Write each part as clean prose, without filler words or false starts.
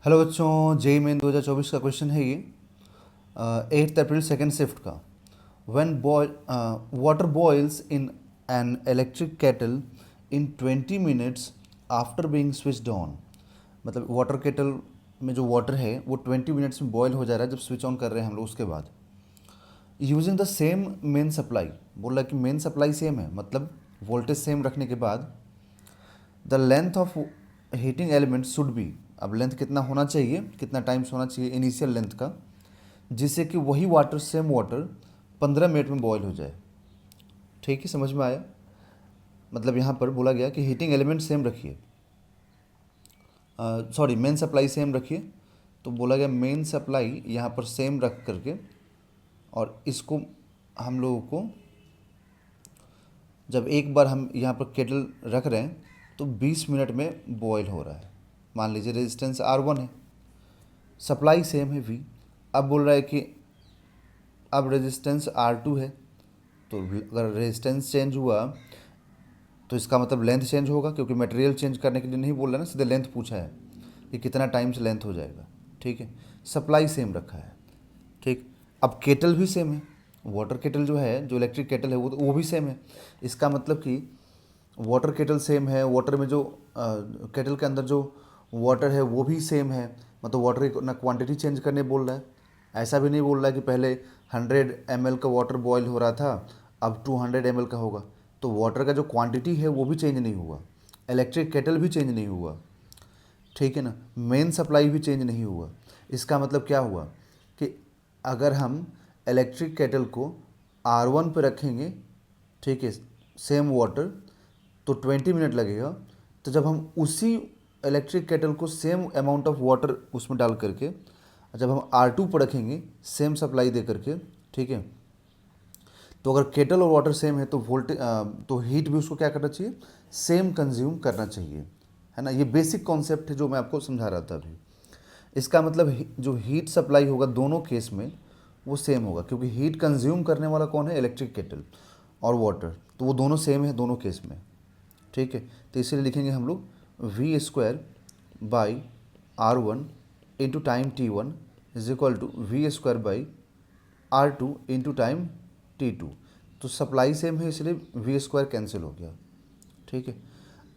Hello बच्चों, JEE main 2024 का question है ये। 8 अप्रैल सेकेंड शिफ्ट का। When boy water boils in an electric kettle in 20 minutes after being switched on. मतलब water kettle में जो वाटर है वो 20 मिनट्स में बॉयल हो जा रहा है जब स्विच ऑन कर रहे हैं हम लोग उसके बाद। Using the same main supply, बोल रहा है कि मेन सप्लाई सेम है, मतलब वोल्टेज सेम रखने के बाद the length of heating element should be. अब लेंथ कितना होना चाहिए, कितना टाइम्स होना चाहिए इनिशियल लेंथ का, जिससे कि वही वाटर सेम वाटर 15 मिनट में बॉयल हो जाए। ठीक है, समझ में आया? मतलब यहाँ पर बोला गया कि हीटिंग एलिमेंट सेम रखिए, सॉरी मेन सप्लाई सेम रखिए। तो बोला गया मेन सप्लाई यहाँ पर सेम रख करके, और इसको हम लोगों को जब एक बार हम यहाँ पर केटल रख रहे हैं तो 20 मिनट में बॉयल हो रहा है। मान लीजिए रेजिस्टेंस R1 है, सप्लाई सेम है V। अब बोल रहा है कि अब रेजिस्टेंस R2 है, तो अगर रेजिस्टेंस चेंज हुआ तो इसका मतलब लेंथ चेंज होगा, क्योंकि मटेरियल चेंज करने के लिए नहीं बोल रहा है ना, सीधे लेंथ पूछा है कि कितना टाइम से लेंथ हो जाएगा। ठीक है, सप्लाई सेम रखा है। ठीक, अब केटल भी सेम है, वाटर केटल जो है, जो इलेक्ट्रिक केटल है वो भी सेम है। इसका मतलब कि वाटर केटल सेम है, वाटर में जो केटल के अंदर जो वाटर है वो भी सेम है। मतलब वाटर की ना क्वांटिटी चेंज करने बोल रहा है, ऐसा भी नहीं बोल रहा है कि पहले 100 ml का वाटर बॉयल हो रहा था अब 200 ml का होगा। तो वाटर का जो क्वांटिटी है वो भी चेंज नहीं हुआ, इलेक्ट्रिक केटल भी चेंज नहीं हुआ। ठीक है ना, मेन सप्लाई भी चेंज नहीं हुआ। इसका मतलब क्या हुआ कि अगर हम इलेक्ट्रिक केटल को R1 पे रखेंगे, ठीक है, सेम वाटर, तो 20 मिनट लगेगा। तो जब हम उसी इलेक्ट्रिक केटल को सेम अमाउंट ऑफ वाटर उसमें डाल करके जब हम R2 पर रखेंगे सेम सप्लाई दे करके, ठीक है, तो अगर केटल और वाटर सेम है तो वोल्टेज तो हीट भी उसको क्या करना चाहिए, सेम कंज्यूम करना चाहिए, है ना। ये बेसिक कॉन्सेप्ट है जो मैं आपको समझा रहा था अभी। इसका मतलब जो हीट सप्लाई होगा दोनों केस में वो सेम होगा, क्योंकि हीट कंज्यूम करने वाला कौन है, इलेक्ट्रिक केटल और वाटर, तो वो दोनों सेम है दोनों केस में। ठीक है, तो इसीलिए लिखेंगे हम लोग V² by R1 into time T1 is equal to V² by R2 into time T2। तो सप्लाई सेम है इसलिए V² कैंसिल हो गया। ठीक है,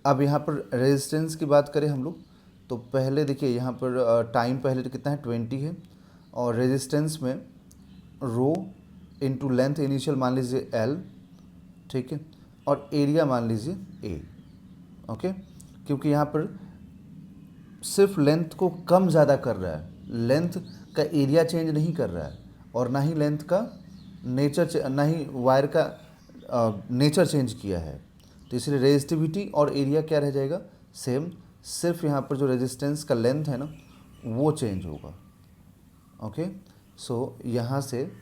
अब यहाँ पर रेजिस्टेंस की बात करें हम लोग, तो पहले देखिए यहाँ पर टाइम पहले तो कितना है 20 है, और रेजिस्टेंस में रो इंटू लेंथ इनिशियल मान लीजिए L, ठीक है, और एरिया मान लीजिए A। ओके, क्योंकि यहाँ पर सिर्फ लेंथ को कम ज़्यादा कर रहा है, लेंथ का एरिया चेंज नहीं कर रहा है, और ना ही लेंथ का नेचर, ना ही वायर का नेचर चेंज किया है। तो इसलिए रेजिस्टिविटी और एरिया क्या रह जाएगा, सेम। सिर्फ यहाँ पर जो रेजिस्टेंस का लेंथ है ना वो चेंज होगा। ओके, सो यहाँ से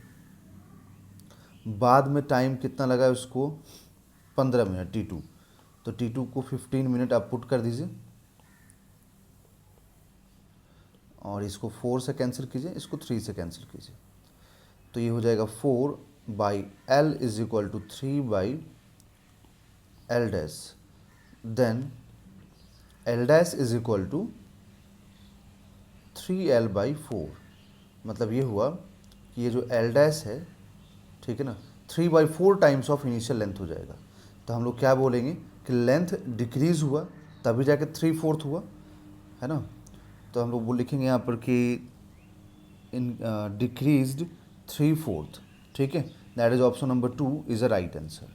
बाद में टाइम कितना लगा उसको, 15 मिनट T2। तो T2 को 15 मिनट आप पुट कर दीजिए, और इसको 4 से कैंसिल कीजिए, इसको 3 से कैंसिल कीजिए। तो ये हो जाएगा 4/L is equal to 3/L dash. Then L dash is equal to 3L/4। मतलब ये हुआ कि ये जो L डैश है, ठीक है ना, 3/4 टाइम्स ऑफ इनिशियल लेंथ हो जाएगा। तो हम लोग क्या बोलेंगे कि लेंथ डिक्रीज हुआ तभी जाके 3/4 हुआ, है ना। तो हम लोग वो लिखेंगे यहाँ पर कि इन डिक्रीज्ड 3/4। ठीक है, that is option number 2 is a right answer.